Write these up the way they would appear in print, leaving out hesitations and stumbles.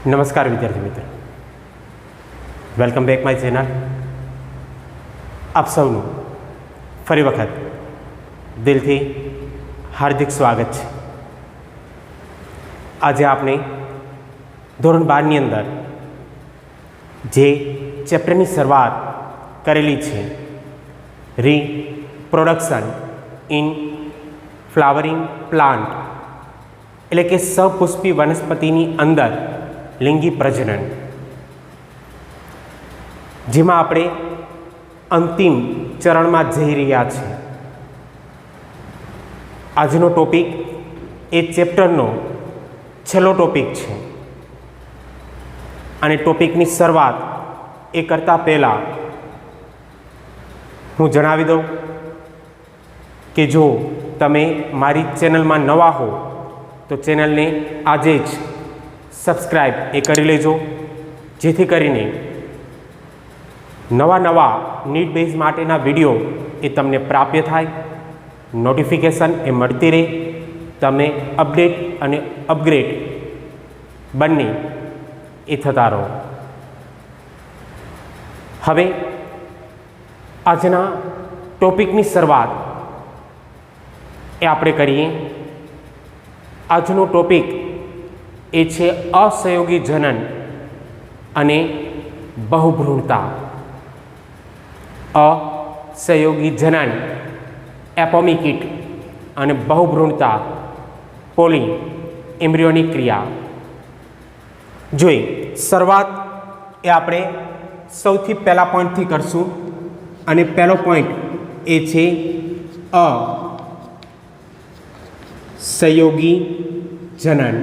નમસ્કાર વિદ્યાર્થી મિત્રો, વેલકમ બેક માય ચેનલ. આપ સૌનું ફરી વખત દિલથી હાર્દિક સ્વાગત છે. આજે આપણે ધોરણ 12ની અંદર જે ચેપ્ટરની શરૂઆત કરેલી છે, રીપ્રોડક્શન ઇન ફ્લાવરિંગ પ્લાન્ટ, એટલે કે સપુષ્પી વનસ્પતિની અંદર લિંગી પ્રજનન, જેમાં આપણે અંતિમ ચરણમાં જઈ રહ્યા છીએ. આજનો ટોપિક એ ચેપ્ટરનો છેલ્લો ટોપિક છે અને ટોપિકની શરૂઆત એ કરતાં પહેલાં હું જણાવી દઉં કે જો તમે મારી ચેનલમાં નવા હો તો ચેનલને આજે જ સબસ્ક્રાઈબ એ કરી લેજો, જેથી કરીને નવા નીટ બેઝ માટેના વિડીયો એ તમને પ્રાપ્ય થાય, નોટિફિકેશન એ મળતી રહે, તમે અપડેટ અને અપગ્રેડ બંને એ થતા રહો. હવે આજના ટોપિકની શરૂઆત એ આપણે કરીએ. આજનો ટોપિક એ છે અસહયોગી જનન અને બહુભ્રૂણતા. અસહયોગી જનન એપોમિકિટ અને બહુભ્રૂણતા પોલી એમ્બ્રિયોનિક ક્રિયા. જોઈ શરૂઆત એ આપણે સૌથી પહેલા પોઈન્ટથી કરશું અને પહેલો પોઈન્ટ એ છે અસહયોગી જનન,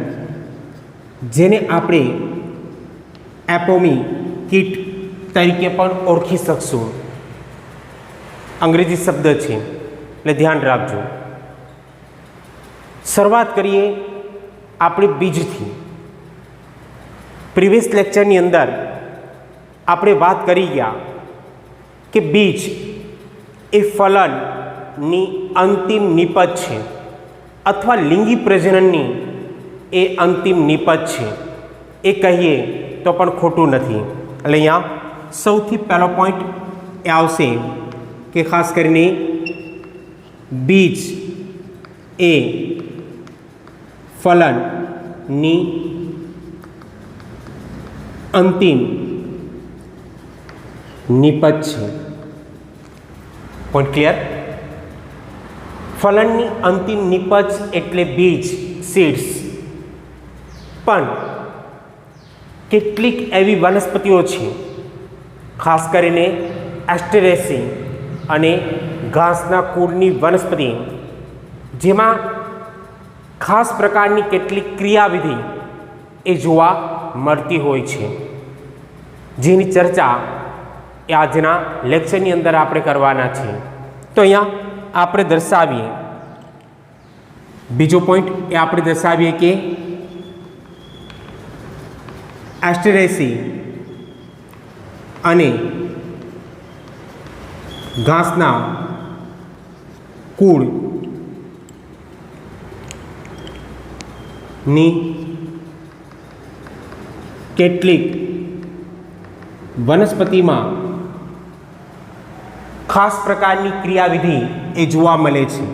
જેને આપણે એપોમિકિટ તરીકે પણ ઓળખી શકશું. અંગ્રેજી શબ્દ છે એટલે ધ્યાન રાખજો. શરૂઆત કરીએ આપણે બીજથી. પ્રીવિયસ લેક્ચરની અંદર આપણે વાત કરી ગયા કે બીજ એ ફલનની અંતિમ નિપજ છે અથવા લિંગી પ્રજનનની એ અંતિમ નિપજ છે, એ કહીએ તો પણ ખોટું નથી. એટલે અહીંયા સૌથી પહેલો પોઈન્ટ એ આવશે કે ખાસ કરીને બીજ એ ફલનની અંતિમ નિપજ છે. Point clear? ફલનની અંતિમ નિપજ એટલે બીજ, સીડ્સ. પણ કેટલીક એવી વનસ્પતિઓ છે, ખાસ કરીને એસ્ટેરેસી અને ઘાસના કુળની વનસ્પતિ, જેમાં ખાસ પ્રકારની કેટલીક ક્રિયાવિધિ એ જોવા મળતી હોય છે, જેની ચર્ચા એ આજના લેક્ચરની અંદર આપણે કરવાના છે. તો અહીંયા આપણે દર્શાવીએ, બીજો પોઈન્ટ એ આપણે દર્શાવીએ કે એસ્ટેરેસી અને ઘાસના કુળની કેટલીક વનસ્પતિમાં ખાસ પ્રકારની ક્રિયાવિધિ એ જોવા મળે છે.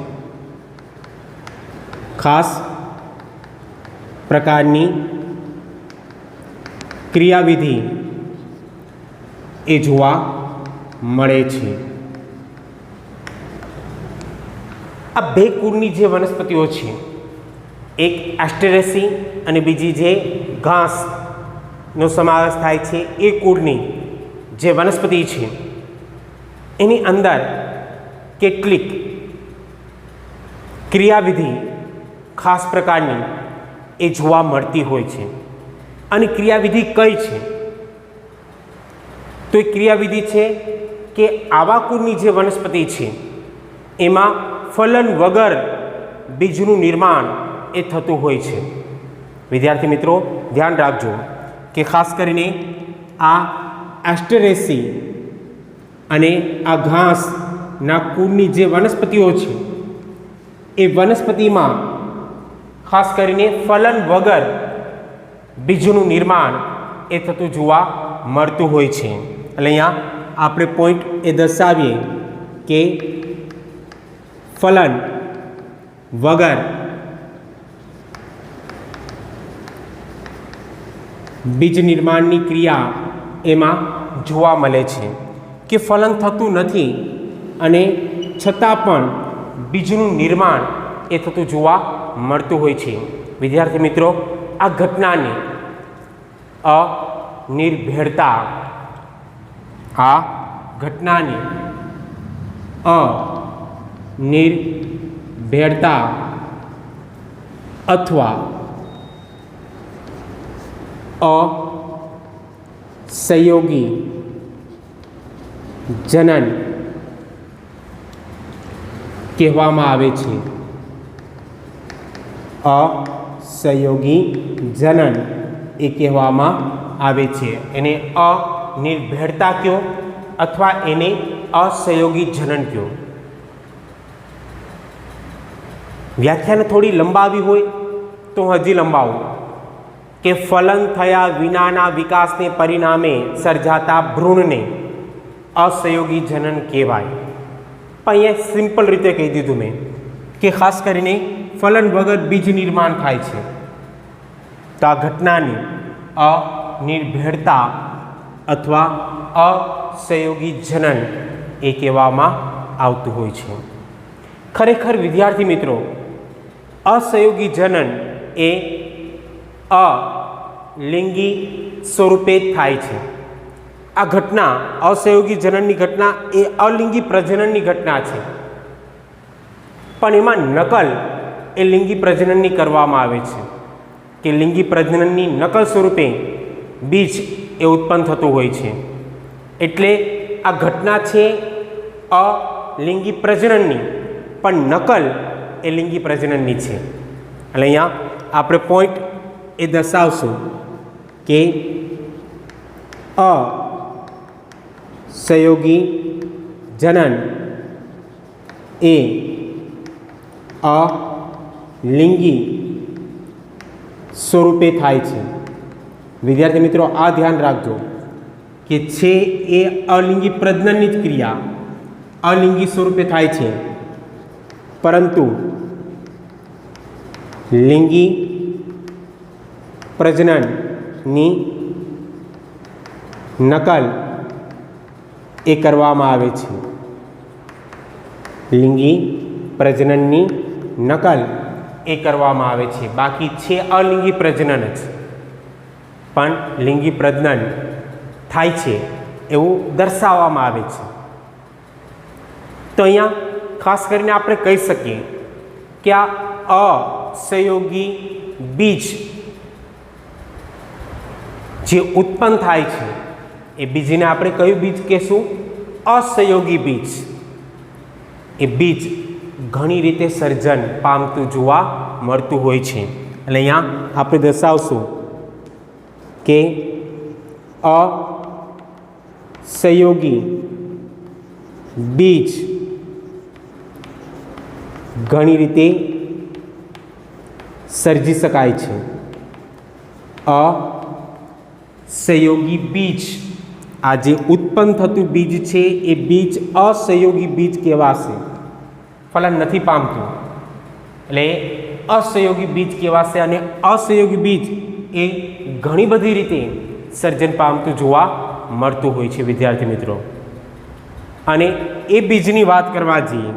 ખાસ પ્રકારની ક્રિયાવિધિ એ જોવા મળે છે. આ બે કુળની જે વનસ્પતિઓ છે, એક એસ્ટેરેસી અને બીજી જે ઘાસનો સમાવેશ થાય છે, એ કુળની જે વનસ્પતિ છે એની અંદર કેટલીક ક્રિયાવિધિ ખાસ પ્રકારની એ જોવા મળતી હોય છે. અને ક્રિયાવિધિ કઈ છે? તો એ ક્રિયાવિધિ છે કે આવા કુળની જે વનસ્પતિ છે એમાં ફલન વગર બીજનું નિર્માણ એ થતું હોય છે. વિદ્યાર્થી મિત્રો ધ્યાન રાખજો કે ખાસ કરીને આ એસ્ટેરેસી અને આ ઘાસના કુળની જે વનસ્પતિઓ છે એ વનસ્પતિમાં ખાસ કરીને ફલન વગર બીજનું નિર્માણ એ થતું જોવા મળતું હોય છે. એટલે અહીંયા આપણે પોઈન્ટ એ દર્શાવીએ કે ફલન વગર બીજ નિર્માણની ક્રિયા એમાં જોવા મળે છે કે ફલન થતું નથી અને છતાં પણ બીજનું નિર્માણ એ થતું જોવા મળતું હોય છે. વિદ્યાર્થી મિત્રો, આ ઘટનાને અનિર્ભેળતા અથવા અસહયોગી જનન કહેવામાં આવે છે. અસહયોગી જનન એ કહેવામાં આવે છે. એને અનિર્ભેળતા કહો અથવા એને અસહયોગી જનન કહો. વ્યાખ્યાને થોડી લંબાવી હોય તો હજી લંબાવું કે ફલન થયા વિનાના વિકાસને પરિણામે સર્જાતા ભ્રૂણને અસહયોગી જનન કહેવાય. પણ અહીંયા સિમ્પલ રીતે કહી દીધું મેં કે ખાસ કરીને ફલન વગર બીજ નિર્માણ થાય છે તો આ ઘટનાની અનિર્ભેળતા અથવા અસહયોગી જનન એ કહેવામાં આવતું હોય છે. ખરેખર વિદ્યાર્થી મિત્રો, અસહયોગી જનન એ અલિંગી સ્વરૂપે જ થાય છે. આ ઘટના અસહયોગી જનનની ઘટના એ અલિંગી પ્રજનનની ઘટના છે, પણ એમાં નકલ એ લિંગી પ્રજનનની કરવામાં આવે છે કે લિંગી પ્રજનનની નકલ સ્વરૂપે બીજ એ ઉત્પન્ન થતું હોય છે. એટલે આ ઘટના છે અલિંગી પ્રજનનની, પણ નકલ એ લિંગી પ્રજનનની છે. એટલે અહીંયા આપણે પોઈન્ટ એ દર્શાવશું કે અસહયોગી જનન એ અલિંગી સ્વરૂપે થાય છે. વિદ્યાર્થી મિત્રો, આ ધ્યાન રાખજો કે છે એ અલિંગી પ્રજનનની જ ક્રિયા અલિંગી સ્વરૂપે થાય છે, પરંતુ લિંગી પ્રજનનની નકલ એ કરવામાં આવે છે. લિંગી પ્રજનનની નકલ એ કરવામાં આવે છે. બાકી છે અલિંગી પ્રજનન જ, પણ લિંગી પ્રજનન થાય છે એવું દર્શાવવામાં આવે છે. તો અહીંયા ખાસ કરીને આપણે કહી શકીએ કે આ અસહયોગી બીજ જે ઉત્પન્ન થાય છે એ બીજને આપણે કયું બીજ કહેશું? અસહયોગી બીજ. એ બીજ ઘણી રીતે સર્જન પામતું જોવા મળતું હોય છે. એટલે અહીંયા આપણે દર્શાવશું કે અસહયોગી બીજ ઘણી રીતે સર્જી શકાય છે. અસહયોગી બીજ, આ જે ઉત્પન્ન થતું બીજ છે એ બીજ અસહયોગી બીજ કહેવાશે. ફલન નથી પામતું એટલે અસહયોગી બીજ કહેવાશે. અને અસહયોગી બીજ એ ઘણી બધી રીતે સર્જન પામતું જોવા મળતું હોય છે વિદ્યાર્થી મિત્રો. અને એ બીજની વાત કરવા જઈએ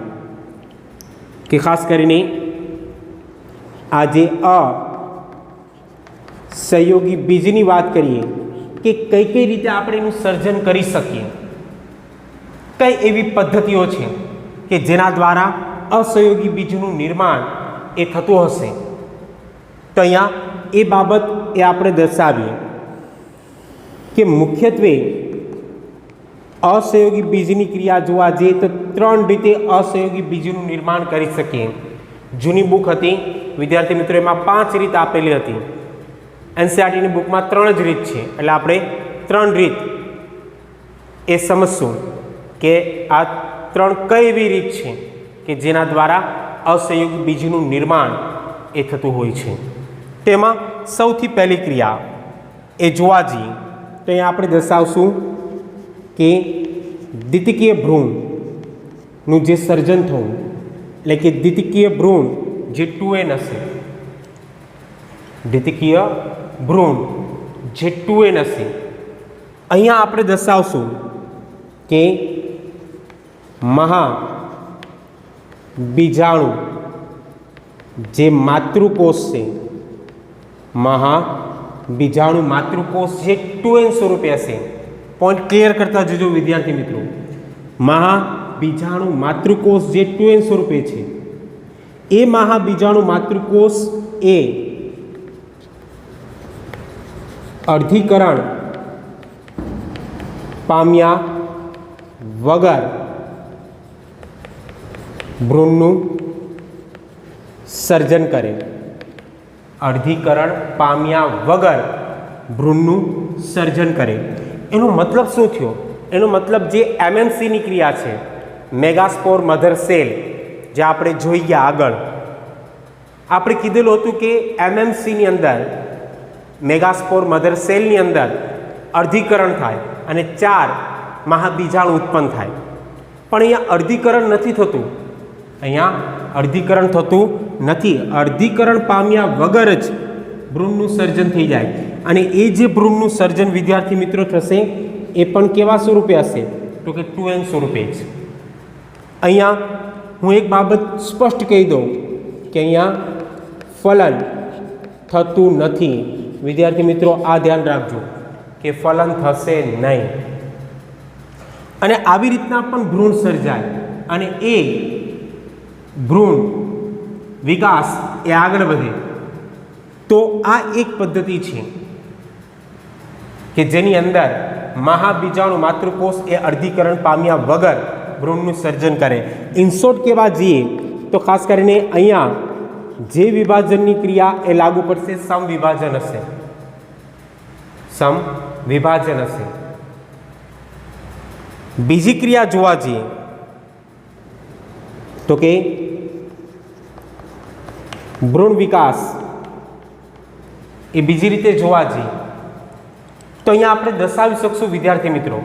કે ખાસ કરીને આ જે અસહયોગી બીજની વાત કરીએ કે કઈ કઈ રીતે આપણે એનું સર્જન કરી શકીએ, કઈ એવી પદ્ધતિઓ છે કે જેના દ્વારા અસહયોગી બીજનું નિર્માણ એ થતું હશે. તો અહીંયા એ બાબત એ આપણે દર્શાવીએ કે મુખ્યત્વે અસહયોગી બીજની ક્રિયા જોવા જઈએ તો 3 રીતે અસહયોગી બીજનું નિર્માણ કરી શકીએ. જૂની બુક હતી વિદ્યાર્થી મિત્રો, એમાં 5 રીત આપેલી હતી. એનસીઈઆરટીની બુકમાં 3 જ રીત છે. એટલે આપણે 3 રીત એ સમજશું કે આ 3 કઈ એવી રીત છે કે જેના દ્વારા અસહયોગી બીજનું નિર્માણ એ થતું હોય છે. તો તેમાં સૌથી પહેલી ક્રિયા એ જોવા જઈએ તો અહીંયા આપણે દર્શાવશું કે દ્વિતીય ભ્રૂણનું જે સર્જન થવું, એટલે કે દ્વિતીય ભ્રૂણ જે 2n હશે, દ્વિતીય ભ્રૂણ જે 2n હશે, અહીંયા આપણે દર્શાવશું કે મહાબીજાણુ જે માતૃકોષ છે, મહાબીજાણુ માતૃકોષ જે 2n સ્વરૂપે હશે. પોઈન્ટ ક્લિયર કરતા જજો વિદ્યાર્થી મિત્રો. મહાબીજાણુ માતૃકોષ જે 2n સ્વરૂપે છે, એ મહાબીજાણુ માતૃકોષ એ અર્ધીકરણ પામ્યા વગર ભ્રૂણનું સર્જન કરે. અર્ધીકરણ પામ્યા વગર ભ્રૂણનું સર્જન કરે. એનો મતલબ શું થયો? એનો મતલબ જે એમએમસીની ક્રિયા છે, મેગાસ્પોર મધર સેલ, જે આપણે જોઈ ગયા આગળ આપણે કીધેલું હતું કે એમએમસીની અંદર, મેગાસ્પોર મધર સેલની અંદર અર્ધીકરણ થાય અને 4 મહાબીજાણુ ઉત્પન્ન થાય. પણ અહીંયા અર્ધીકરણ નથી થતું. અહીંયા અર્ધીકરણ થતું નથી. અર્ધીકરણ પામ્યા વગર જ ભ્રૂણનું સર્જન થઈ જાય. અને એ જે ભ્રૂણનું સર્જન વિદ્યાર્થી મિત્રો થશે એ પણ કેવા સ્વરૂપે હશે? તો કે 2n સ્વરૂપે જ. અહીંયા હું એક બાબત સ્પષ્ટ કહી દઉં કે અહીંયા ફલન થતું નથી. વિદ્યાર્થી મિત્રો આ ધ્યાન રાખજો કે ફલન થશે નહીં. અને આવી રીતના પણ ભ્રૂણ સર્જાય અને એ ભ્રૂણ વિકાસ એ આગળ વધે. તો આ એક પદ્ધતિ છે કે જેની અંદર મહાબીજાણુ માતૃકોષ એ અર્ધીકરણ પામ્યા વગર ભ્રૂણનું સર્જન કરે. ઇનશોર્ટ કહેવા જઈએ તો ખાસ કરીને અહીંયા જે વિભાજનની ક્રિયા એ લાગુ પડશે, સમવિભાજન હશે. સમવિભાજન હશે. બીજી ક્રિયા જોવા જઈએ તો કે ભ્રૂણ વિકાસ એ બીજી રીતે જોવા જઈએ તો અહીંયા આપણે દર્શાવી શકશું વિદ્યાર્થી મિત્રો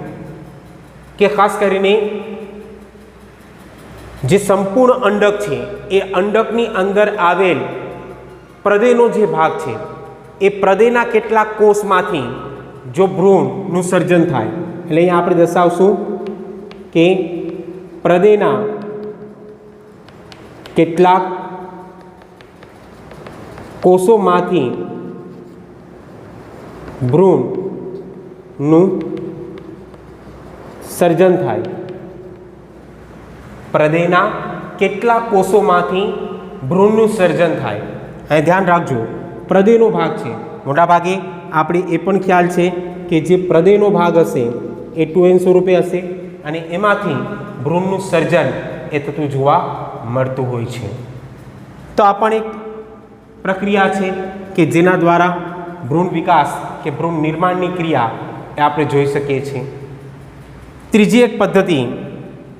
કે ખાસ કરીને જે સંપૂર્ણ અંડક છે એ અંડકની અંદર આવેલ પ્રદેનો જે ભાગ છે એ પ્રદેના કેટલાક કોષમાંથી જો ભ્રૂણનું સર્જન થાય, એટલે અહીંયા આપણે દર્શાવશું કે પ્રદેના કેટલાક કોષોમાંથી ભ્રૂણનું સર્જન થાય. પ્રદેના કેટલાક કોષોમાંથી ભ્રૂણનું સર્જન થાય. અહીં ધ્યાન રાખજો, પ્રદેનો ભાગ છે. મોટાભાગે આપણે એ પણ ખ્યાલ છે કે જે પ્રદેનો ભાગ હશે એ 2n સ્વરૂપે હશે અને એમાંથી ભ્રૂણનું સર્જન એ થતું જોવા મળતું હોય છે. તો આ પણ એક પ્રક્રિયા છે કે જેના દ્વારા ભ્રૂણ વિકાસ કે ભ્રૂણ નિર્માણની ક્રિયા એ આપણે જોઈ શકીએ છીએ. ત્રીજી એક પદ્ધતિ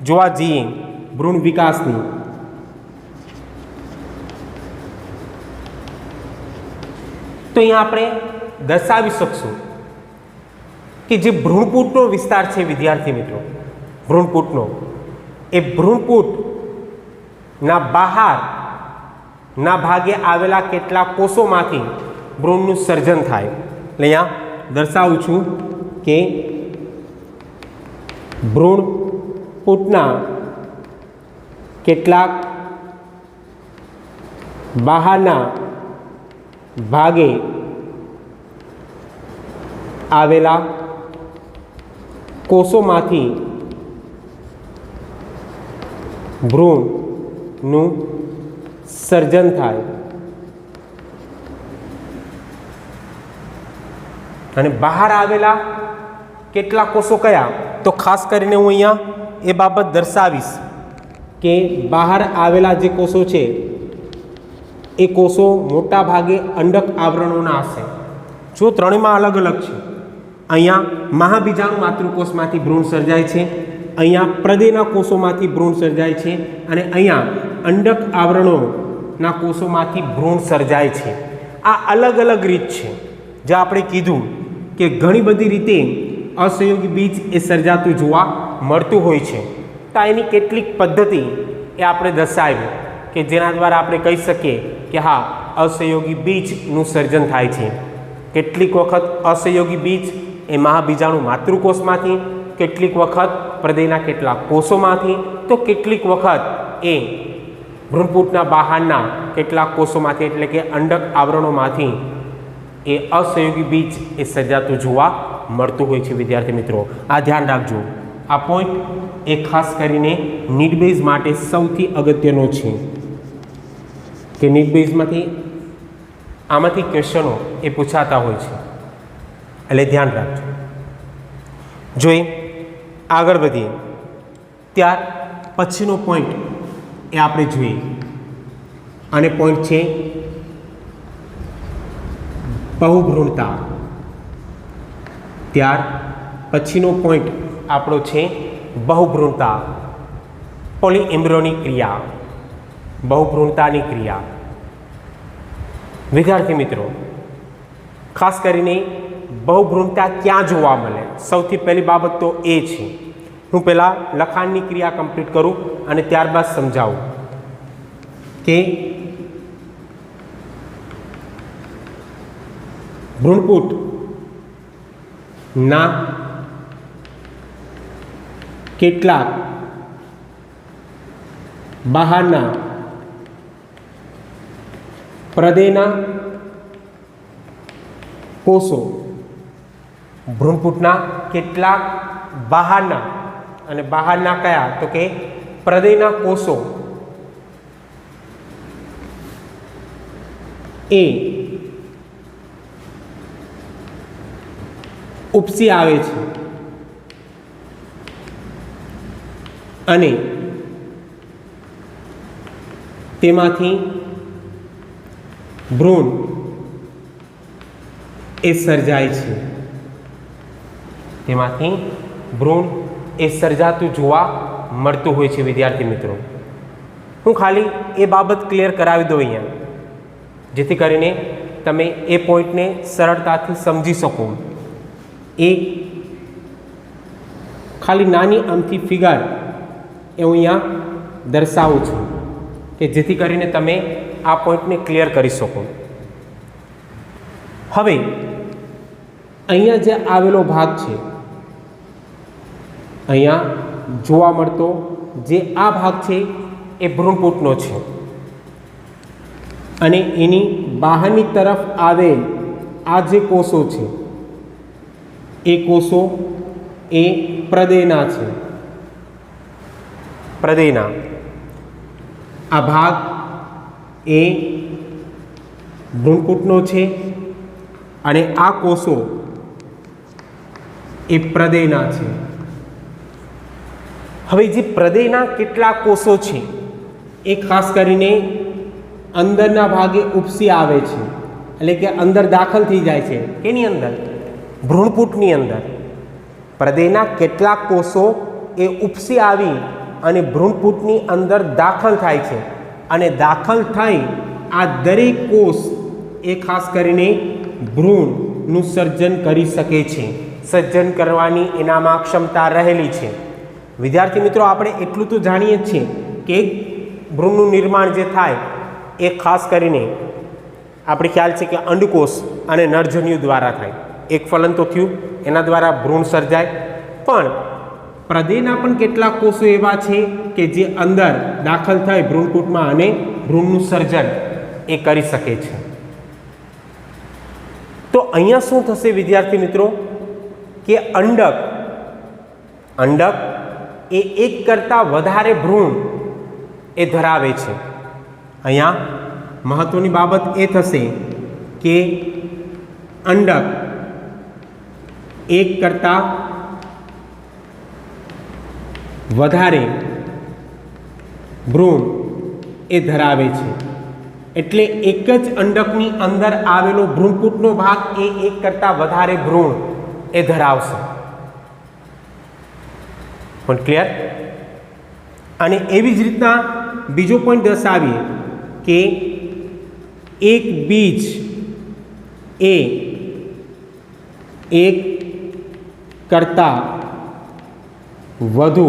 જોવા જઈએ ભ્રૂણ વિકાસની, તો અહીંયા આપણે દર્શાવી શકશું કે જે ભ્રૂણપૂટનો વિસ્તાર છે વિદ્યાર્થી મિત્રો, ભ્રૂણપૂટનો, એ ભ્રૂણપૂટના બહારના ભાગે આવેલા કેટલાક કોષોમાંથી ભ્રૂણનું સર્જન થાય. એટલે અહીંયા દર્શાવું છું કે ભ્રૂણપૂટના કેટલાક બહારના ભાગે આવેલા કોષોમાંથી ભ્રૂણનું સર્જન થાય. અને બહાર આવેલા કેટલા કોષો કયા? તો ખાસ કરીને હું અહીંયા એ બાબત દર્શાવીશ કે બહાર આવેલા જે કોષો છે એ કોષો મોટા ભાગે અંડક આવરણોના હશે. જો ત્રણેયમાં અલગ અલગ છે. અહીંયા મહાબીજાણુ માતૃકોષમાંથી ભ્રૂણ સર્જાય છે, અહીંયા પ્રદેના કોષોમાંથી ભ્રૂણ સર્જાય છે અને અહીંયા અંડક આવરણોના કોષોમાંથી ભ્રૂણ સર્જાય છે. આ અલગ અલગ રીત છે. જે આપણે કીધું કે ઘણી બધી રીતે અસહયોગી બીજ એ સર્જાતું જોવા મળતું હોય છે. તો એની કેટલીક પદ્ધતિ એ આપણે દર્શાવી કે જેના દ્વારા આપણે કહી શકીએ કે હા, અસહયોગી બીજનું સર્જન થાય છે. કેટલીક વખત અસહયોગી બીજ એ મહાબીજાણુ માતૃકોષમાંથી, કેટલીક વખત પ્રદેયના કેટલાક કોષોમાંથી, તો કેટલીક વખત એ ભ્રૂણપૂટના બહારના કેટલાક કોષોમાંથી એટલે કે અંડક આવરણોમાંથી એ અસહયોગી બીજ એ સર્જાતું જોવા મળતું હોય છે. વિદ્યાર્થી મિત્રો, આ ધ્યાન રાખજો. આ પોઈન્ટ એ ખાસ કરીને નીટ બેઝ માટે સૌથી અગત્યનો છે કે નીટ બેઝમાંથી આમાંથી ક્વેશ્ચનો એ પૂછાતા હોય છે, એટલે ધ્યાન રાખજો. જોઈએ આગળ વધીએ ત્યાર પછીનો પોઈન્ટ એ આપણે જોઈએ, અને પોઈન્ટ છે બહુભ્રૂણતા. ત્યાર પછીનો પોઈન્ટ આપણો છે બહુભ્રૂણતા, પોલીએમ્બ્રિયોની ક્રિયા, બહુભ્રૂણતાની ક્રિયા. વિદ્યાર્થી મિત્રો, ખાસ કરીને બહુભ્રૂણતા ક્યાં જોવા મળે? સૌથી પહેલી બાબત તો એ છે, હું પહેલાં લખાણની ક્રિયા કમ્પ્લીટ કરું અને ત્યારબાદ સમજાવું કે ભ્રૂણપૂટના કેટલાક બહારના પ્રદેયના કોષો, ભ્રૂણપૂટના કેટલાક બહારના, અને બહારના કયા? તો કે પ્રદેયના કોષો એ ઉપસી આવે છે અને તેમાંથી ભ્રૂણ એ સર્જાય છે. તેમાંથી ભ્રૂણ એ સર્જાતું જોવા મળતું હોય છે. વિદ્યાર્થી મિત્રો, હું ખાલી એ બાબત ક્લિયર કરાવી દઉં અહીંયા, જેથી કરીને તમે એ પોઈન્ટને સરળતાથી સમજી શકો. એ ખાલી નાની અમથી ફિગર એ હું અહીંયા દર્શાવું છું કે જેથી કરીને તમે આ પોઈન્ટને ક્લિયર કરી શકો. હવે અહીંયા જે આવેલો ભાગ છે, અહીંયા જોવા મળતો જે આ ભાગ છે એ ભ્રૂણપૂટનો છે, અને એની બહારની તરફ આવેલ આ જે કોષો છે એ કોષો એ પ્રદેયના છે. પ્રદેયના આ ભાગ એ ભ્રૂણપૂટનો છે અને આ કોષો એ પ્રદેયના છે. હવે જે પ્રદેયના કેટલાક કોષો છે એ ખાસ કરીને અંદરના ભાગે ઉપસી આવે છે, એટલે કે અંદર દાખલ થઈ જાય છે. કેની અંદર? ભ્રૂણપૂટની અંદર. પ્રદેયના કેટલાક કોષો એ ઉપસી આવી અને ભ્રૂણપૂટની અંદર દાખલ થાય છે, અને દાખલ થઈ આ દરેક કોષ એ ખાસ કરીને ભ્રૂણનું સર્જન કરી શકે છે. સર્જન કરવાની એનામાં ક્ષમતા રહેલી છે. વિદ્યાર્થી મિત્રો, આપણે એટલું તો જાણીએ જ છીએ કે ભ્રૂણનું નિર્માણ જે થાય એ ખાસ કરીને આપણે ખ્યાલ છે કે અંડકોષ અને નરજન્યુ દ્વારા થાય. એક ફલન તો થયું, એના દ્વારા ભ્રૂણ સર્જાય. પણ પ્રદેયના પણ કેટલાક કોષો એવા છે કે જે અંદર દાખલ થાય ભ્રૂણપૂટમાં અને ભ્રૂણનું સર્જન એ કરી શકે છે. તો અહીંયા શું થશે વિદ્યાર્થી મિત્રો કે અંડક એ એક કરતાં વધારે ભ્રૂણ એ ધરાવે છે. અહીંયા મહત્વની બાબત એ થશે કે અંડક એક કરતાં વધારે ભ્રૂણ એ ધરાવે છે. એટલે એક જ અંડકની અંદર આવેલો ભ્રૂણપૂટનો ભાગ એ એક કરતાં વધારે ભ્રૂણ એ ધરાવશે. પણ ક્લિયર? અને એવી જ રીતના બીજો પોઈન્ટ દર્શાવીએ કે એક બીજ એ એક કરતાં વધુ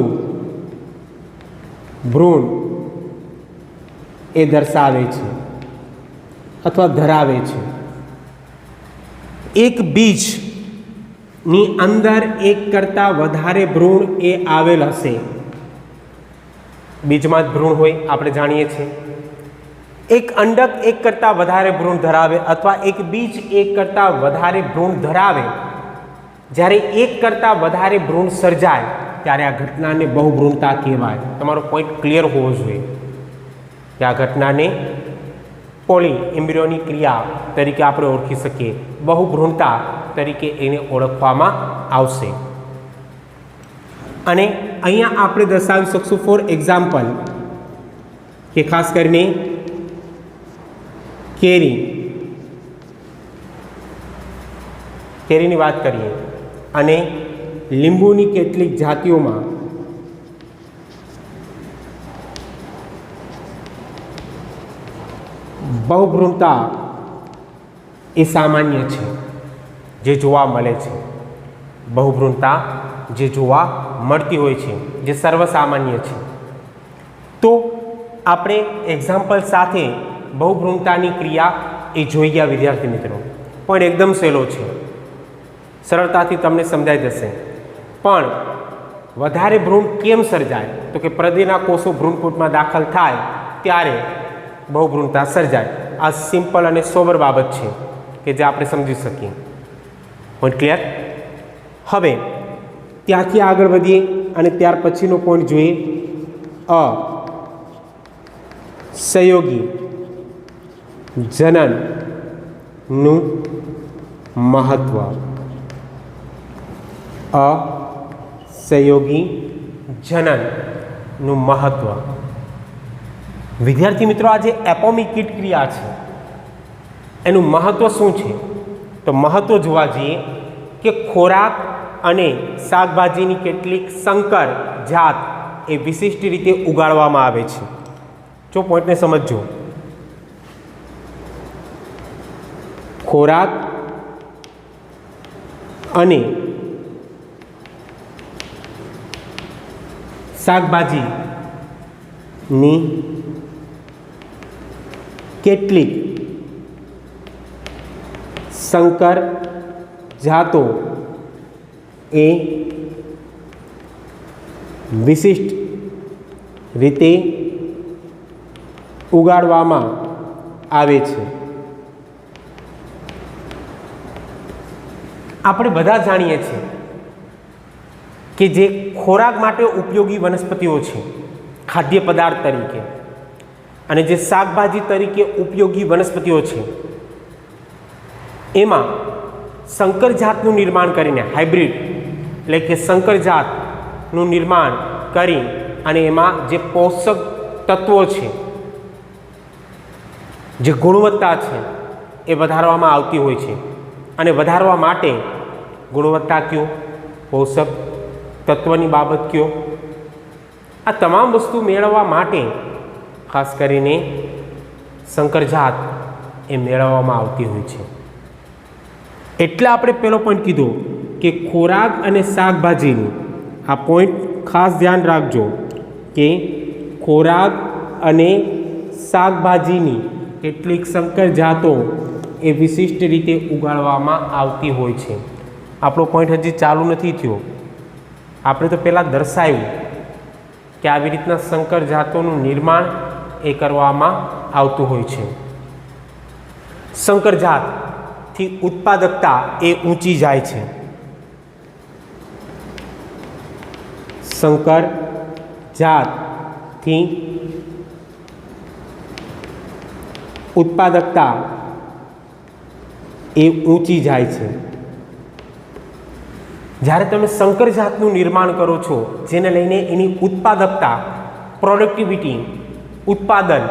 ભ્રૂણ એ દર્શાવે છે અથવા ધરાવે છે. એક બીજની અંદર એક કરતાં વધારે ભ્રૂણ એ આવેલ હશે. બીજમાં જ ભ્રૂણ હોય આપણે જાણીએ છીએ. એક અંડક એક કરતાં વધારે ભ્રૂણ ધરાવે અથવા એક બીજ એક કરતાં વધારે ભ્રૂણ ધરાવે. જ્યારે એક કરતાં વધારે ભ્રૂણ સર્જાય ત્યારે આ ઘટનાને બહુભ્રૂણતા કહેવાય. તમારો પોઈન્ટ ક્લિયર હોવો જોઈએ કે આ ઘટનાને પોલી એમ્બ્રિયોની ક્રિયા તરીકે આપણે ઓળખી શકીએ. બહુભ્રૂણતા તરીકે એને ઓળખવામાં આવશે. અને અહીંયા આપણે દર્શાવી શકશું ફોર એક્ઝામ્પલ કે ખાસ કરીને કેરીની વાત કરીએ અને લીંબુની કેટલીક જાતિઓમાં બહુભ્રૂણતા એ સામાન્ય છે, જે જોવા મળે છે. બહુભ્રૂણતા જે જોવા મળતી હોય છે, જે સર્વસામાન્ય છે. તો આપણે એક્ઝામ્પલ સાથે બહુભ્રૂણતાની ક્રિયા એ જોઈ ગયા વિદ્યાર્થી મિત્રો. પણ એકદમ સહેલો છે, સરળતાથી તમને સમજાઈ જશે. પણ વધારે ભ્રૂણ કેમ સર્જાય? તો કે પ્રદેના કોષો ભ્રૂણકૂટમાં દાખલ થાય ત્યારે બહુભ્રૂણતા સર્જાય. આ સિમ્પલ અને સોબર બાબત છે કે જે આપણે સમજી શકીએ. Point clear? હવે ત્યાંથી આગળ વધીએ અને ત્યાર પછીનો પોઈન્ટ જોઈએ. અસહયોગી જનનનું મહત્વ. અસહયોગી જનનનું મહત્વ. વિદ્યાર્થી મિત્રો, આ જે એપોમિક કીટ ક્રિયા છે એનું મહત્વ શું છે? તો મહત્વ જોવા જઈએ કે ખોરાક અને શાકભાજીની કેટલીક સંકર જાત એ વિશિષ્ટ રીતે ઉગાડવામાં આવે છે. જો પોઈન્ટને સમજજો. ખોરાક અને શાકભાજીની કેટલીક સંકર જાતો એ વિશિષ્ટ રીતે ઉગાડવામાં આવે છે. આપણે બધા જાણીએ છીએ કે જે ખોરાક માટે ઉપયોગી વનસ્પતિઓ છે ખાદ્ય પદાર્થ તરીકે, અને જે શાકભાજી તરીકે ઉપયોગી વનસ્પતિઓ છે એમાં સંકર જાતનું નિર્માણ કરીને, હાઇબ્રિડ એટલે કે સંકર જાતનું નિર્માણ કરી અને એમાં જે પોષક તત્વો છે, જે ગુણવત્તા છે એ વધારવામાં આવતી હોય છે. અને વધારવા માટે ગુણવત્તા કયો, પોષક તત્વની બાબત કયો, આ તમામ વસ્તુ મેળવવા માટે ખાસ કરીને સંકર જાત એ મેળવવામાં આવતી હોય છે. એટલે આપણે પહેલો પોઈન્ટ કીધો કે ખોરાક અને શાકભાજીની, આ પોઈન્ટ ખાસ ધ્યાન રાખજો કે ખોરાક અને શાકભાજીની કેટલીક સંકર જાતો એ વિશિષ્ટ રીતે ઉગાડવામાં આવતી હોય છે. આપણો પોઈન્ટ હજી ચાલુ નથી થયો. આપણે તો પહેલાં દર્શાવ્યું કે આવી રીતના સંકર જાતોનું નિર્માણ એ કરવામાં આવતું હોય છે. સંકર જાતથી ઉત્પાદકતા એ ઊંચી જાય છે. સંકર જાતથી ઉત્પાદકતા એ ઊંચી જાય છે. જ્યારે તમે સંકર જાતનું નિર્માણ કરો છો, જેને લઈને એની ઉત્પાદકતા, પ્રોડક્ટિવિટી, ઉત્પાદન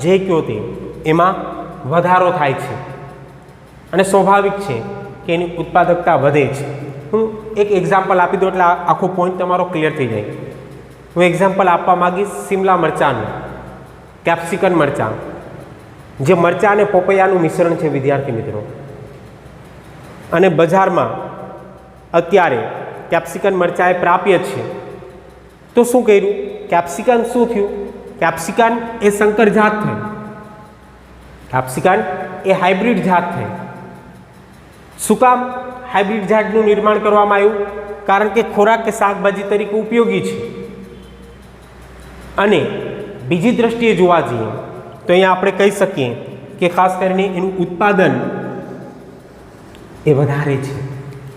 જે કહો તે એમાં વધારો થાય છે અને સ્વાભાવિક છે કે એની ઉત્પાદકતા વધે છે. હું એક એક્ઝામ્પલ આપી દઉં એટલે આખો પોઈન્ટ તમારો ક્લિયર થઈ જાય. હું એક્ઝામ્પલ આપવા માગીશ શિમલા મરચાંનું, કેપ્સિકમ મરચાં, જે મરચાં અને પપૈયાનું મિશ્રણ છે વિદ્યાર્થી મિત્રો. અને બજારમાં અત્યારે કેપ્સિકમ મરચાં એ પ્રાપ્ય છે, તો શું કર્યું? કેપ્સિકમ શું થયું? કેપ્સિકમ એ સંકર જાત થઈ, કેપ્સિકમ એ હાઇબ્રિડ જાત થઈ. શું કામ હાઇબ્રિડ જાતનું નિર્માણ કરવામાં આવ્યું? કારણ કે ખોરાક કે શાકભાજી તરીકે ઉપયોગી છે. અને બીજી દ્રષ્ટિએ જોવા જઈએ તો અહીંયા આપણે કહી શકીએ કે ખાસ કરીને એનું ઉત્પાદન એ વધારે છે,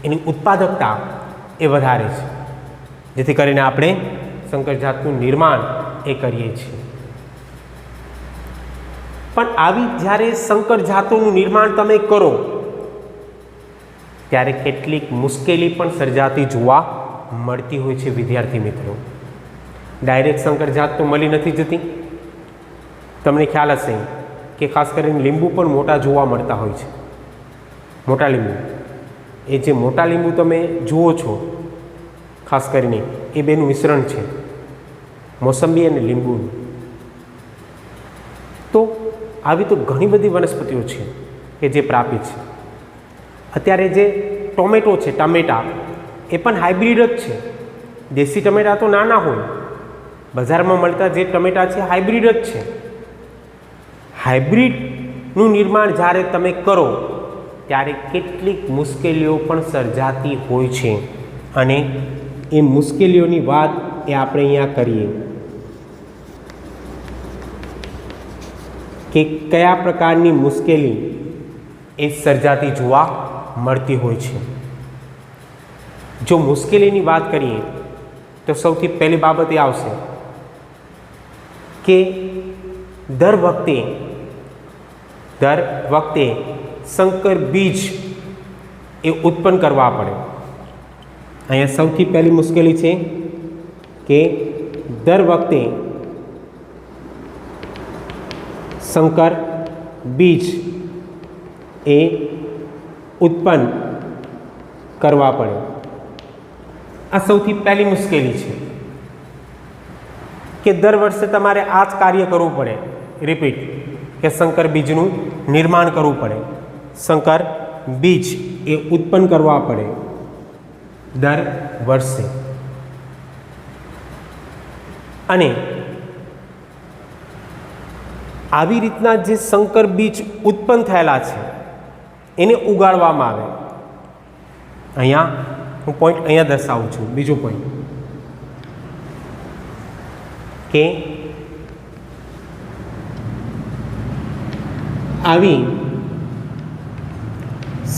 એની ઉત્પાદકતા એ વધારે છે, જેથી કરીને આપણે સંકર જાતનું નિર્માણ એ કરીએ છીએ. પણ આવી જ્યારે સંકર જાતોનું નિર્માણ તમે કરો ત્યારે કેટલીક મુશ્કેલી પણ સર્જાતી જોવા મળતી હોય છે. વિદ્યાર્થી મિત્રો, ડાયરેક્ટ સંકર જાત તો મળી નથી જતી. તમને ખ્યાલ હશે કે ખાસ કરીને લીંબુ પણ મોટા જોવા મળતા હોય છે. મોટા લીંબુ, એ જે મોટા લીંબુ તમે જુઓ છો ખાસ કરીને એ બેનું મિશ્રણ છે, મોસંબી અને લીંબુનું. તો આવી તો ઘણી બધી વનસ્પતિઓ છે કે જે પ્રાપ્ય છે. અત્યારે જે ટોમેટો છે, ટમેટા એ પણ હાઇબ્રિડ જ છે. દેશી ટમેટા તો નાના હોય, બજારમાં મળતા જે ટમેટા છે હાઇબ્રિડ જ છે. હાઇબ્રિડનું નિર્માણ જ્યારે તમે કરો ત્યારે કેટલીક મુશ્કેલીઓ પણ સર્જાતી હોય છે, અને એ મુશ્કેલીઓની વાત એ આપણે અહીંયા કરીએ કે કયા પ્રકારની મુશ્કેલી એ સર્જાતી જોવા મળતી હોય છે. જો મુશ્કેલીની વાત કરીએ તો સૌથી પહેલી બાબત એ આવશે કે દર વખતે સંકર બીજ એ ઉત્પન્ન કરવા પડે. અહીંયા સૌથી પહેલી મુશ્કેલી છે કે દર વખતે સંકર બીજ એ ઉત્પન્ન કરવા પડે. આ સૌથી પહેલી મુશ્કેલી છે કે દર વર્ષે તમારે આ જ કાર્ય કરવું પડે, રિપીટ, કે સંકર બીજનું નિર્માણ કરવું પડે, સંકર બીજ એ ઉત્પન્ન કરવા પડે દર વર્ષે. અને આવી રીતના જે સંકર બીજ ઉત્પન્ન થયેલા છે એને ઉગાડવામાં આવે. અહીંયા હું પોઈન્ટ અહીંયા દર્શાવું છું, બીજો પોઈન્ટ કે આવી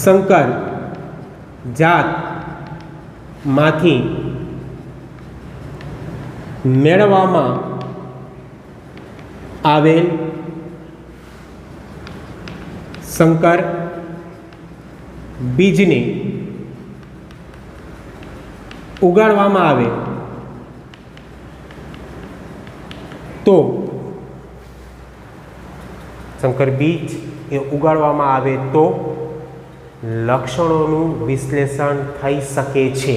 સંકર જાતમાંથી મેળવવામાં આવેલ સંકર બીજને ઉગાડવામાં આવે તો સંકર બીજ એ ઉગાડવામાં આવે તો લક્ષણોનું વિશ્લેષણ થઈ શકે છે.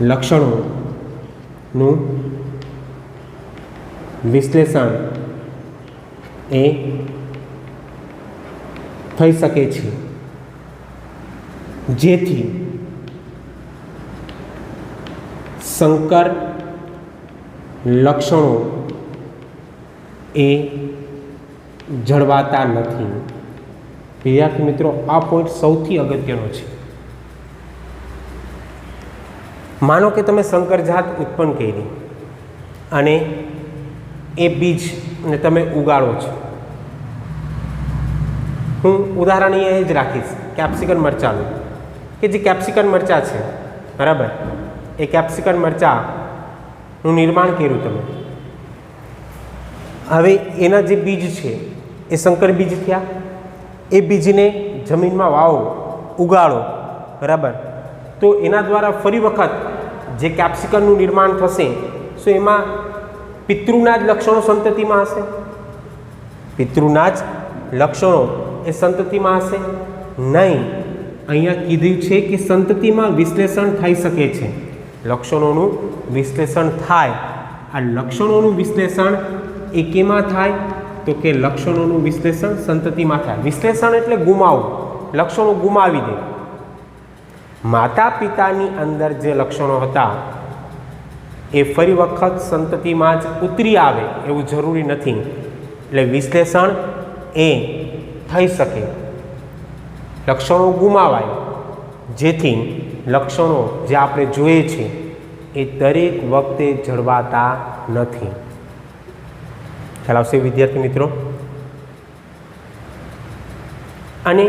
લક્ષણોનું વિશ્લેષણ એ થઈ શકે છે, જેથી સંકર લક્ષણો એ જળવાતા નથી. વિદ્યાર્થી મિત્રો, આ પોઈન્ટ સૌથી અગત્યનો છે. માનો કે તમે સંકર જાત ઉત્પન્ન કરી અને એ બીજને તમે ઉગાડો છો. હું ઉદાહરણ અહીંયા જ રાખીશ કેપ્સિકમ મરચાંનું, કે જે કેપ્સિકમ મરચાં છે, બરાબર, એ કેપ્સિકમ મરચાંનું નિર્માણ કર્યું તમે. હવે એના જે બીજ છે એ સંકર બીજ થયા. એ બીજને જમીનમાં વાવો, ઉગાડો, બરાબર, તો એના દ્વારા ફરી વખત જે કેપ્સિકમનું નિર્માણ થશે, શું એમાં પિતૃના જ લક્ષણો સંતતિમાં હશે? પિતૃના જ લક્ષણો એ સંતતિમાં હશે નહીં. અહીંયા કીધું છે કે સંતતિમાં વિશ્લેષણ થઈ શકે છે, લક્ષણોનું વિશ્લેષણ થાય. આ લક્ષણોનું વિશ્લેષણ એ કેમાં થાય? તો કે લક્ષણોનું વિશ્લેષણ સંતતિમાં થાય. વિશ્લેષણ એટલે ગુમાવવું, લક્ષણો ગુમાવી દે. માતા પિતાની અંદર જે લક્ષણો હતા એ ફરી વખત સંતતિમાં જ ઉતરી આવે એવું જરૂરી નથી. એટલે વિશ્લેષણ એ થઈ શકે, લક્ષણો ગુમાવાય, જેથી લક્ષણો જે આપણે જોઈએ છે એ દરેક વખતે જળવાતા નથી. ખ્યાલ આવશે વિદ્યાર્થી મિત્રો? અને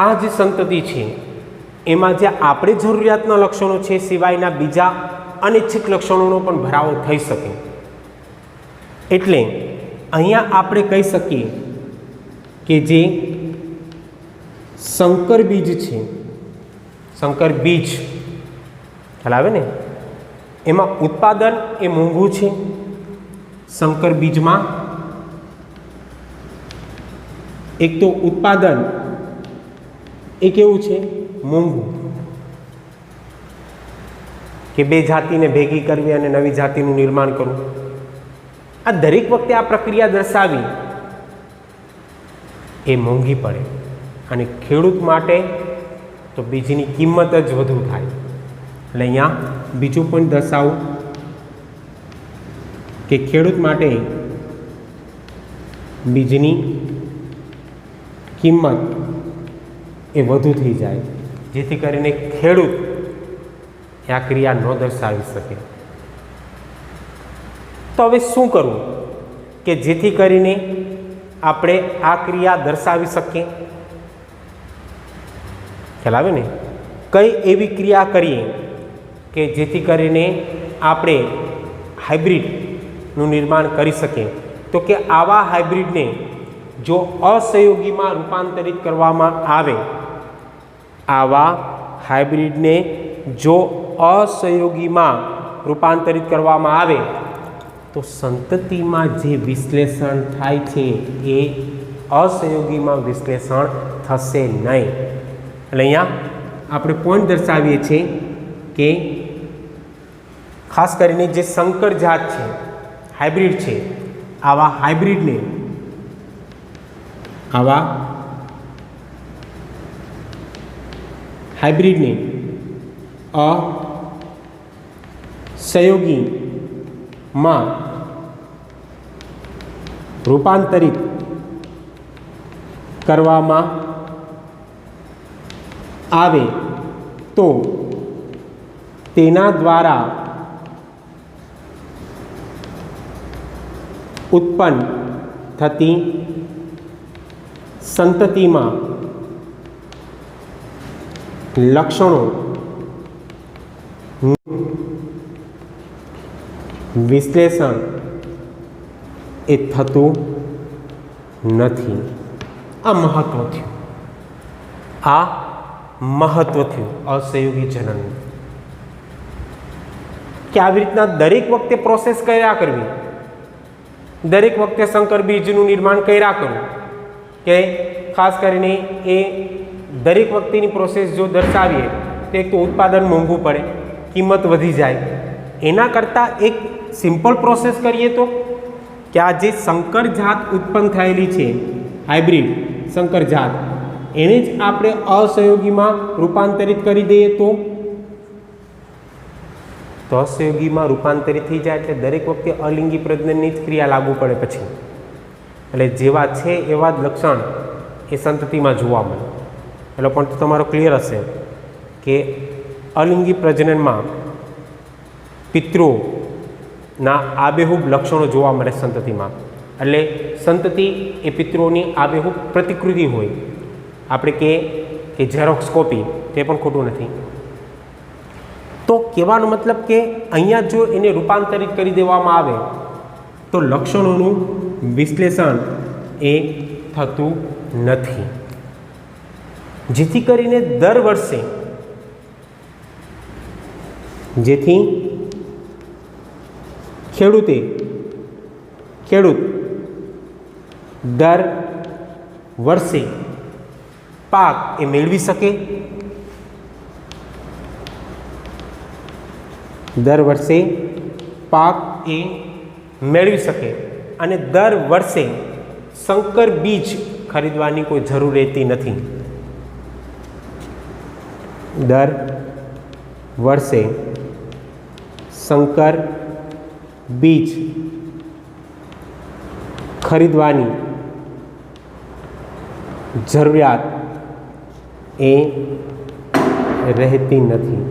આ જે સંતતિ છે એમાં જે આપણે જરૂરિયાતના લક્ષણો છે સિવાયના બીજા અનૈચ્છિક લક્ષણોનો પણ ભરાવો થઈ શકે. એટલે અહીંયા આપણે કહી શકીએ કે જે સંકર બીજ છે, સંકર બીજ ખ્યાલ આવે ને, એમાં ઉત્પાદન એ મોંઘું છે. સંકર બીજમાં એક તો ઉત્પાદન એ કેવું છે? મોંઘું. કે બે જાતિને ભેગી કરવી અને નવી જાતિનું નિર્માણ કરવું, આ દરેક વખતે આ પ્રક્રિયા દર્શાવી એ મોંઘી પડે. અને ખેડૂત માટે તો બીજની કિંમત જ વધુ થાય. એટલે અહીંયા બીજું પણ દર્શાવું કે ખેડૂત માટે બીજની કિંમત એ વધુ થઈ જાય, જેથી કરીને ખેડૂત આ ક્રિયા ન દર્શાવી શકે. તો હવે શું કરવું કે જેથી કરીને આપણે આ ક્રિયા દર્શાવી શકીએ? ખ્યાલ આવે ને? કઈ એવી ક્રિયા કરીએ કે જેથી કરીને આપણે હાઇબ્રિડનું નિર્માણ કરી શકીએ? તો કે આવા હાઇબ્રિડને જો અસહયોગીમાં રૂપાંતરિત કરવામાં આવે, આવા હાઇબ્રિડને જો અસહયોગીમાં રૂપાંતરિત કરવામાં આવે તો સંતતિમાં જે વિશ્લેષણ થાય છે એ અસહયોગીમાં વિશ્લેષણ થશે નહીં. એટલે અહીંયા આપણે પોઈન્ટ દર્શાવીએ છીએ કે ખાસ કરીને જે સંકર જાત છે, હાઇબ્રિડ છે, આવા હાઇબ્રિડને અસહયોગીમાં રૂપાંતરિત કરવામાં આવે તો તેના દ્વારા ઉત્પન્ન થતી સંતતિમાં લક્ષણો વિશ્લેષણ એ થતું નથી. આ મહત્વ થયું, આ મહત્વ થયું અસહયોગી જનન. કે આવી રીતના દરેક વખતે પ્રોસેસ કર્યા કરવી, દરેક વખતે સંકર બીજનું નિર્માણ કર્યા કરવું, કે ખાસ કરીને એ દરેક વખતેની પ્રોસેસ જો દર્શાવીએ તો એક તો ઉત્પાદન મોંઘું પડે, કિંમત વધી જાય. એના કરતાં એક સિમ્પલ પ્રોસેસ કરીએ તો કે આ જે સંકર જાત ઉત્પન્ન થયેલી છે, હાઇબ્રિડ સંકર જાત, એને જ આપણે અસહયોગીમાં રૂપાંતરિત કરી દઈએ તો અસહયોગીમાં રૂપાંતરિત થઈ જાય એટલે દરેક વખતે અલિંગી પ્રજનનની જ ક્રિયા લાગુ પડે પછી. એટલે જેવા છે એવા જ લક્ષણ એ સંતતિમાં જોવા મળે. એટલે પણ તમારો ક્લિયર હશે કે અલિંગી પ્રજનનમાં પિતૃના આબેહૂબ લક્ષણો જોવા મળે સંતતિમાં. એટલે સંતતિ એ પિતૃઓની આબેહૂબ પ્રતિકૃતિ હોય. આપણે કે ઝેરોક્સકોપી, તે પણ ખોટું નથી. તો કહેવાનો મતલબ કે અહીંયા જો એને રૂપાંતરિત કરી દેવામાં આવે તો લક્ષણોનું વિશ્લેષણ એ થતું નથી, જેથી કરીને દર વર્ષે ખેડૂત દર વર્ષે પાક એ મેળવી શકે, દર વર્ષે પાક એ મેળવી શકે. અને દર વર્ષે સંકર બીજ ખરીદવાની કોઈ જરૂર રહેતી નથી. દર વર્ષે સંકર બીજ ખરીદવાની જરૂરિયાત એ રહેતી નથી.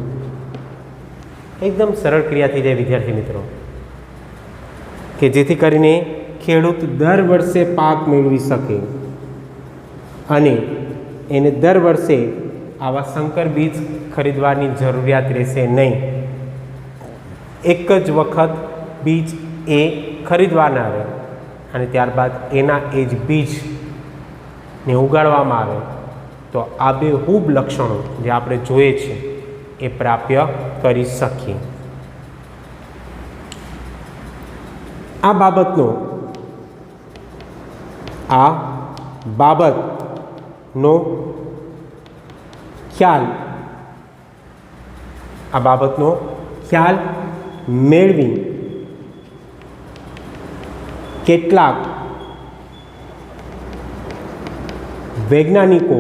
એકદમ સરળ ક્રિયા થઈ જાય વિદ્યાર્થી મિત્રો, કે જેથી કરીને ખેડૂત દર વર્ષે પાક મેળવી શકે અને એને દર વર્ષે આવા સંકર બીજ ખરીદવાની જરૂરિયાત રહેશે નહીં. એક જ વખત બીજ એ ખરીદવાના રહે અને ત્યારબાદ એના એ જ બીજને ઉગાડવામાં આવે તો આબેહૂબ લક્ષણો જે આપણે જોઈએ છે એ પ્રાપ્ય કરી શકીએ. આ બાબતનો ખ્યાલ મેળવી કેટલાક વૈજ્ઞાનિકો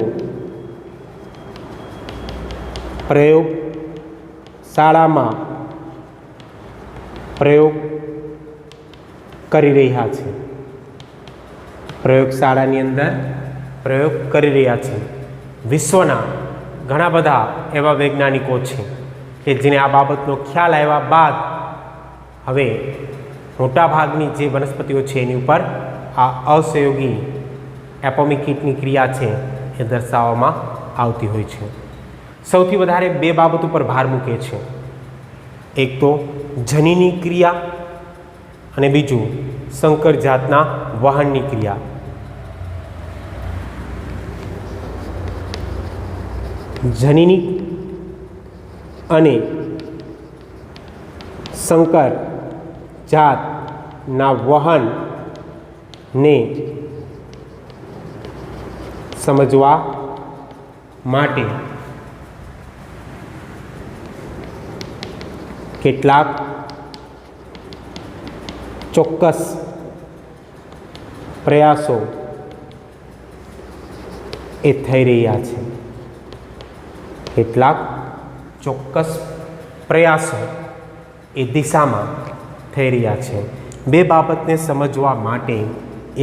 પ્રયોગશાળામાં પ્રયોગ કરી રહ્યા છે. પ્રયોગશાળાની અંદર પ્રયોગ કરી રહ્યા છે. વિશ્વના ઘણા બધા એવા વૈજ્ઞાનિકો છે કે જેને આ બાબતનો ખ્યાલ આવ્યા બાદ હવે મોટાભાગની જે વનસ્પતિઓ છે એની ઉપર આ અસહયોગી એપોમિક કીટની ક્રિયા છે એ દર્શાવવામાં આવતી હોય છે. સૌથી વધારે બે બાબત ઉપર ભાર મૂકે છે. એક તો જનીની ક્રિયા અને બીજું સંકર જાતના વહનની ક્રિયા. જનીની અને સંકર જાતના વહનને સમજવા માટે કેટલાક ચોક્કસ પ્રયાસો એ થઈ રહ્યા છે. કેટલાક ચોક્કસ પ્રયાસો એ દિશામાં થઈ રહ્યા છે. બે બાબતને સમજવા માટે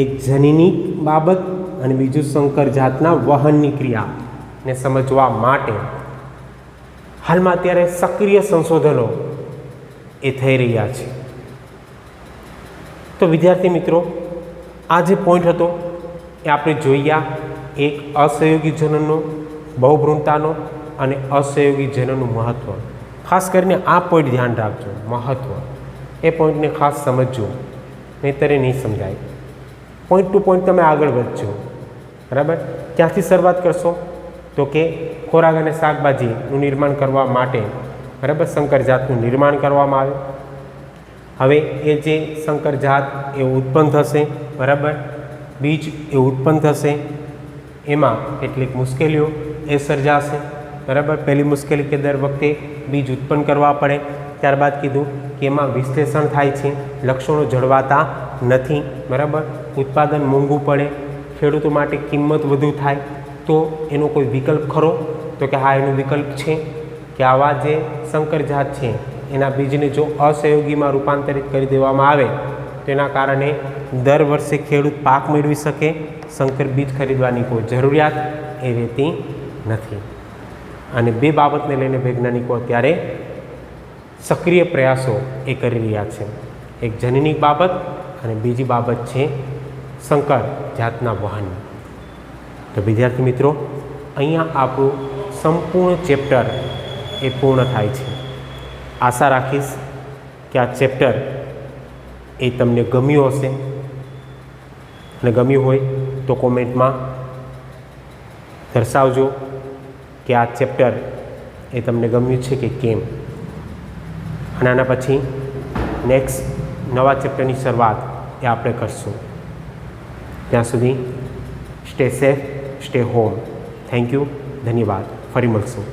એક જનીની બાબત અને બીજું સંકર જાતના વહનની ક્રિયાને સમજવા માટે હાલમાં અત્યારે સક્રિય સંશોધનો એ થઈ રહ્યા છે. તો વિદ્યાર્થી મિત્રો, આ જે પોઈન્ટ હતો એ આપણે જોયા, એક અસહયોગી જનનનો, બહુભ્રૂણતાનો અને અસહયોગી જનનનું મહત્ત્વ. ખાસ કરીને આ પોઈન્ટ ધ્યાન રાખજો, મહત્ત્વ. એ પોઈન્ટને ખાસ સમજજો, નહીંતર એ નહીં સમજાય. પોઈન્ટ ટુ પોઈન્ટ તમે આગળ વધજો, બરાબર. ક્યાંથી શરૂઆત કરશો તો કે ખોરાક અને શાકભાજીનું નિર્માણ કરવા માટે, બરાબર, સંકર જાતનું નિર્માણ કરવામાં આવે. હવે એ જે સંકર જાત એ ઉત્પન્ન થશે, બરાબર, બીજ એ ઉત્પન્ન થશે, એમાં કેટલીક મુશ્કેલીઓ એ સર્જાશે, બરાબર. પહેલી મુશ્કેલી કે દર વખતે બીજ ઉત્પન્ન કરવા પડે. ત્યારબાદ કીધું કે એમાં વિશ્લેષણ થાય છે, લક્ષણો જળવાતા નથી, બરાબર. ઉત્પાદન મોંઘું પડે, ખેડૂતો માટે કિંમત વધુ થાય. તો એનો કોઈ વિકલ્પ ખરો? તો કે હા, એનો વિકલ્પ છે કે આવા જે સંકર જાત છે એના બીજને જો અસહયોગીમાં રૂપાંતરિત કરી દેવામાં આવે તો એના કારણે દર વર્ષે ખેડૂત પાક મેળવી શકે. સંકર બીજ ખરીદવાની કોઈ જરૂરિયાત એ રહેતી નથી. અને બે બાબતને લઈને વૈજ્ઞાનિકો અત્યારે સક્રિય પ્રયાસો એ કરી રહ્યા છે. એક જનીનિક બાબત અને બીજી બાબત છે સંકર જાતના વહન. તો વિદ્યાર્થી મિત્રો, અહીંયા આપણું સંપૂર્ણ ચેપ્ટર એ પૂર્ણ થાય છે. આશા રાખીશ કે આ ચેપ્ટર એ તમને ગમ્યું હશે, અને ગમ્યું હોય તો કોમેન્ટમાં દર્શાવજો કે આ ચેપ્ટર એ તમને ગમ્યું છે કે કેમ. અને આના પછી નેક્સ્ટ નવા ચેપ્ટરની શરૂઆત એ આપણે કરશું. ત્યાં સુધી stay safe, stay home. Thank you, ધન્યવાદ. ફરી મળશું.